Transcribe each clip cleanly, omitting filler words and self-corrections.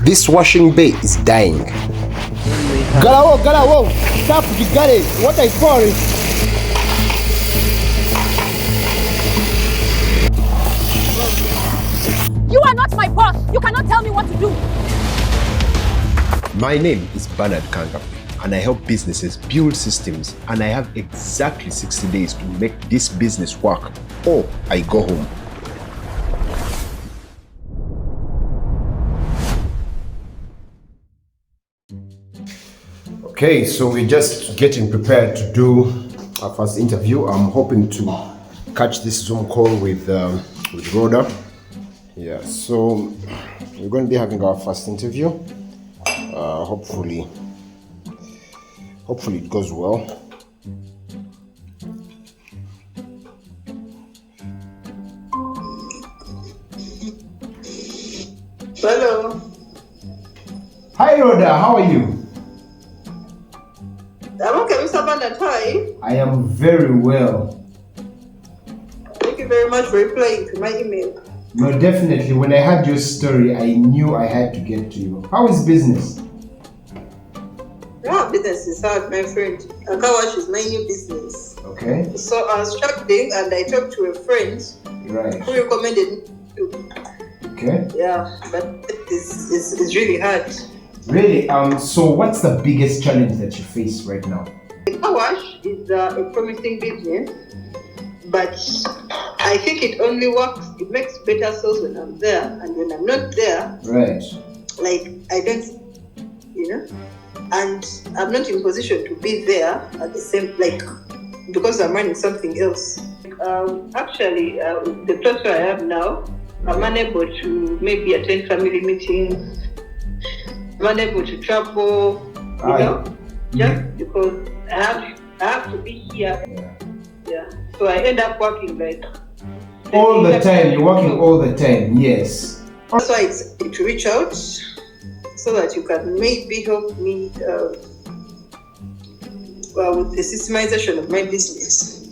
This washing bay is dying. Galawo, stop the galley. What I for it? You are not my boss. You cannot tell me what to do. My name is Kangave, and I help businesses build systems, and I have exactly 60 days to make this business work, or I go home. Okay, so we're just getting prepared to do our first interview. I'm hoping to catch this Zoom call with Rhoda. Yeah, so we're going to be having our first interview. Hopefully it goes well. Hello. Hi Rhoda, how are you? I'm okay, Mr. Abundant. Hi. I am very well. Thank you very much for replying to my email. No, definitely. When I heard your story, I knew I had to get to you. How is business? Yeah, business is hard, my friend. A car wash is my new business. Okay. So I was struggling and I talked to a friend who recommended me to. Okay. Yeah, but it's really hard. Really? So what's the biggest challenge that you face right now? The car wash is a promising business, but I think it only works, it makes better sales when I'm there, and when I'm not there, right, like I don't, and I'm not in position to be there at the same, like, because I'm running something else. Actually, the place where I am now, I'm unable to maybe attend family meetings, I'm unable to travel, just because I have to be here. Yeah. So I end up working like all the time. You're working all the time. Yes. That's why it's to reach out so that you can maybe help me with the systemization of my business.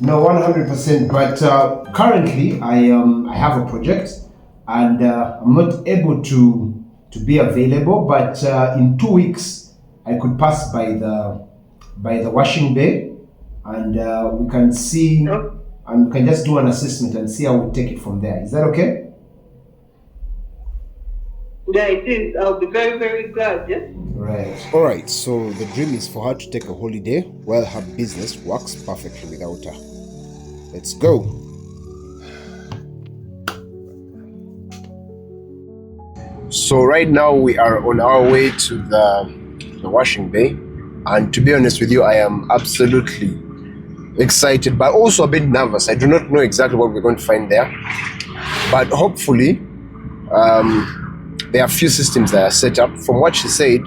No, 100%. But currently, I have a project, and I'm not able to be available. But in 2 weeks, I could pass by the washing bay, and we can see, and we can just do an assessment and see how we take it from there. Is that okay? Yeah, it is. I'll be very, very glad. Yeah. Right. All right. So the dream is for her to take a holiday while her business works perfectly without her. Let's go. So right now we are on our way to the washing bay, and to be honest with you, I am absolutely excited, but also a bit nervous. I do not know exactly what we're going to find there, but hopefully there are a few systems that are set up. From what she said,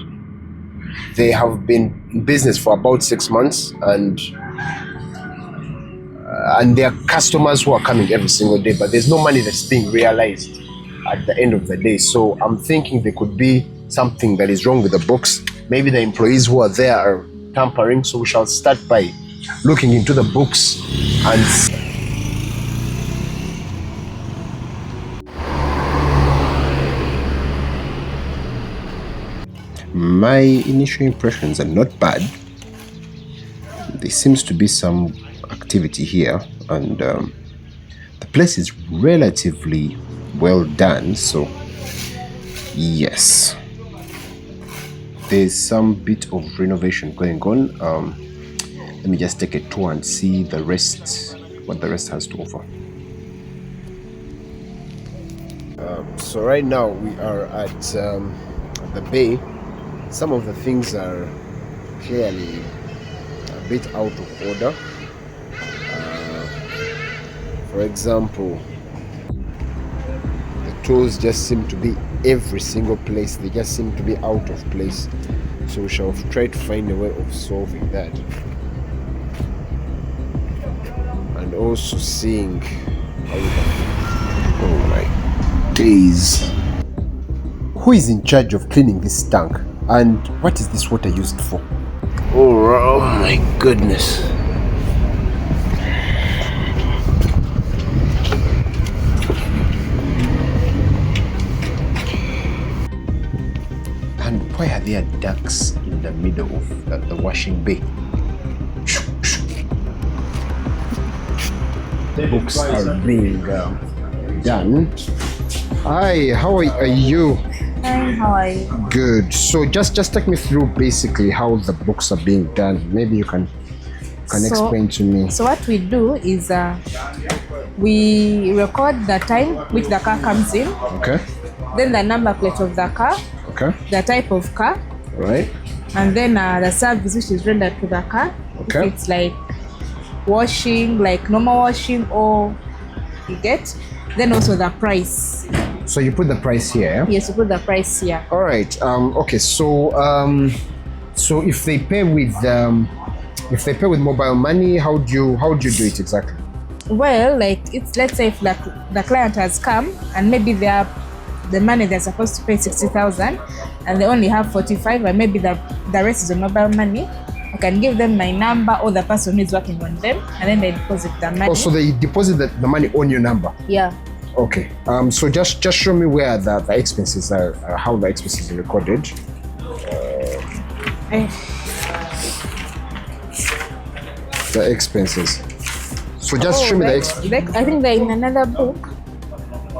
they have been in business for about 6 months, and there are customers who are coming every single day, but there's no money that's being realized at the end of the day. So I'm thinking there could be something that is wrong with the books. Maybe the employees who are there are tampering. So we shall start by looking into the books and my initial impressions are not bad. There seems to be some activity here, and the place is relatively well done. So yes, there's some bit of renovation going on. Let me just take a tour and see the rest, what the rest has to offer. So right now we are at the bay. Some of the things are clearly a bit out of order. For example, the tools just seem to be every single place. They just seem to be out of place. So we shall try to find a way of solving that. And also seeing how we can... Oh my days. Who is in charge of cleaning this tank? And what is this water used for? Oh my goodness. Why are there ducks in the middle of the washing bay? Books are being done. Hi, how are you? Hi, how are you? Good. So just take me through basically how the books are being done. Maybe you can explain to me. So what we do is we record the time which the car comes in. Okay. Then the number plate of the car. Okay. The type of car. Right. And then the service which is rendered to the car. Okay. If it's like washing, like normal washing, or you get. Then also the price. So you put the price here. Yes, you put the price here. All right. Okay. So so if they pay with mobile money, how do you do it exactly? Well, like it's, let's say if the client has come and maybe the money they're supposed to pay 60,000 and they only have 45, and maybe the rest is on mobile money. I can give them my number or the person who is working on them, and then they deposit the money. Oh, so they deposit the money on your number? Yeah. Okay. So just show me where the expenses are, how the expenses are recorded. The expenses. So just show me the expenses. I think they're in another book.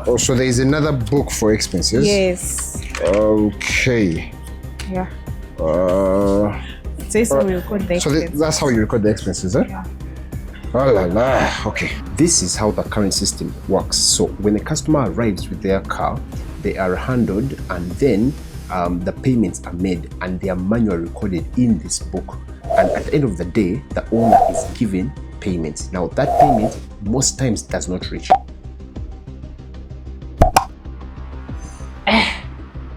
Oh, so there is another book for expenses? Yes. Okay. Yeah. It says how we record the expenses. So that's how you record the expenses, eh? Yeah. Oh la la. Okay. This is how the current system works. So when a customer arrives with their car, they are handled, and then the payments are made and they are manually recorded in this book. And at the end of the day, the owner is given payment. Now that payment most times does not reach.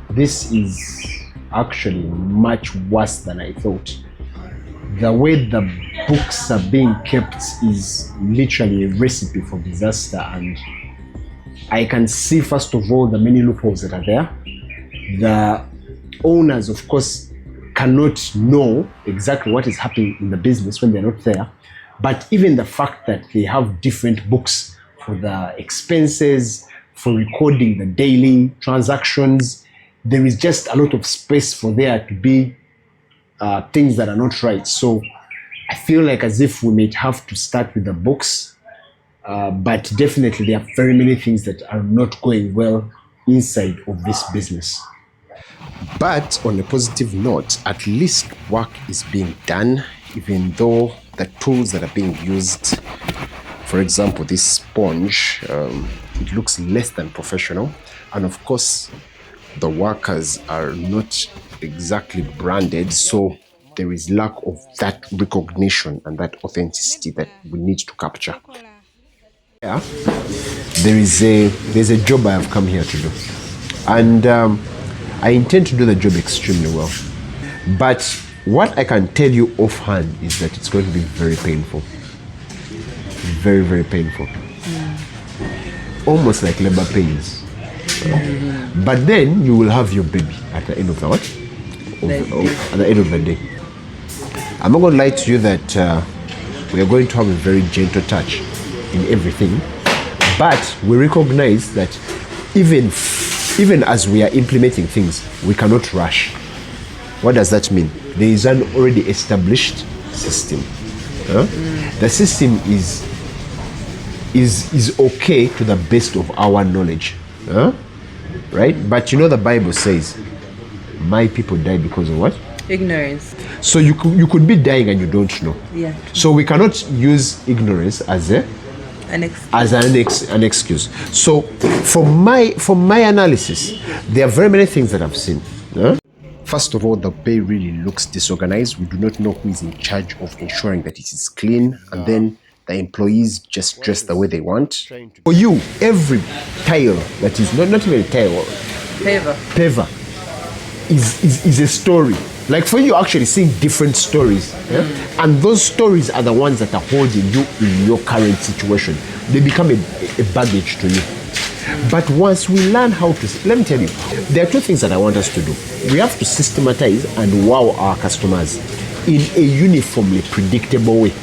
This is actually much worse than I thought. The way the books are being kept is literally a recipe for disaster, and I can see first of all the many loopholes that are there. The owners, of course, cannot know exactly what is happening in the business when they're not there. But even the fact that they have different books for the expenses, for recording the daily transactions, there is just a lot of space for there to be things that are not right. So I feel like as if we may have to start with the books, but definitely there are very many things that are not going well inside of this business. But on a positive note, at least work is being done, even though the tools that are being used, for example, this sponge, it looks less than professional. And of course, the workers are not exactly branded, so there is lack of that recognition and that authenticity that we need to capture. Yeah, there's a job I have come here to do, and I intend to do the job extremely well. But what I can tell you offhand is that it's going to be very painful, very, very painful, almost like labor pains. But then you will have your baby at the end of the what? At the end of the day. I'm not going to lie to you that we are going to have a very gentle touch in everything, but we recognize that even as we are implementing things, we cannot rush. What does that mean? There is an already established system. The system is okay to the best of our knowledge. Right? But you know the Bible says, my people die because of what? Ignorance. So you could be dying and you don't know. Yeah. So we cannot use ignorance as an excuse. So for my analysis, there are very many things that I've seen. First of all, the bay really looks disorganized. We do not know who is in charge of ensuring that it is clean, and then the employees just dress the way they want. For you, every tile that is not even a tile, paver is a story. Like for you, actually seeing different stories, and those stories are the ones that are holding you in your current situation. They become a baggage to you. But once we learn how to, let me tell you, there are two things that I want us to do. We have to systematize and wow our customers in a uniformly predictable way.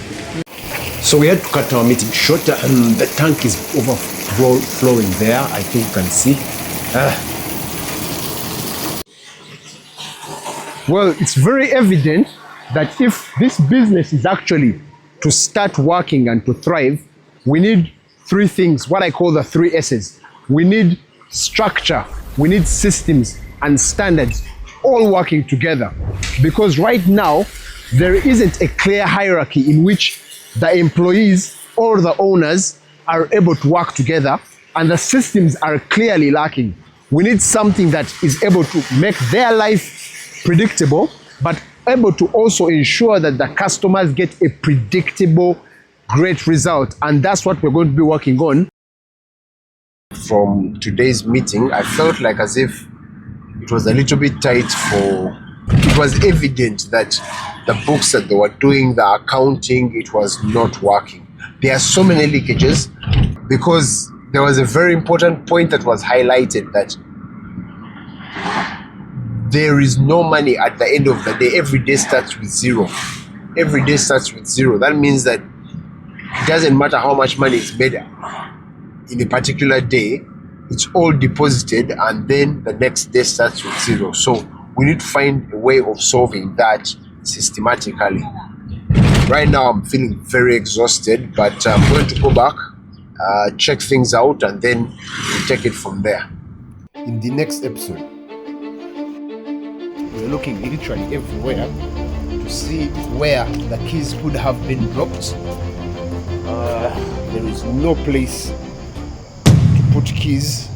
So we had to cut our meeting shorter, and the tank is overflowing there. I think you can see. Well, it's very evident that if this business is actually to start working and to thrive, we need three things, what I call the three S's. We need structure, we need systems and standards all working together. Because right now, there isn't a clear hierarchy in which the employees or the owners are able to work together, and the systems are clearly lacking. We need something that is able to make their life predictable, but able to also ensure that the customers get a predictable, great result. And that's what we're going to be working on. From today's meeting, I felt like as if it was a little bit tight it was evident that the books that they were doing, the accounting, it was not working. There are so many leakages because there was a very important point that was highlighted, that there is no money at the end of the day. Every day starts with zero. Every day starts with zero. That means that it doesn't matter how much money is made in a particular day, it's all deposited and then the next day starts with zero. So we need to find a way of solving that systematically. Right now I'm feeling very exhausted, but I'm going to go back, check things out, and then we'll take it from there. In the next episode, we're looking literally everywhere to see where the keys could have been dropped. There is no place to put keys.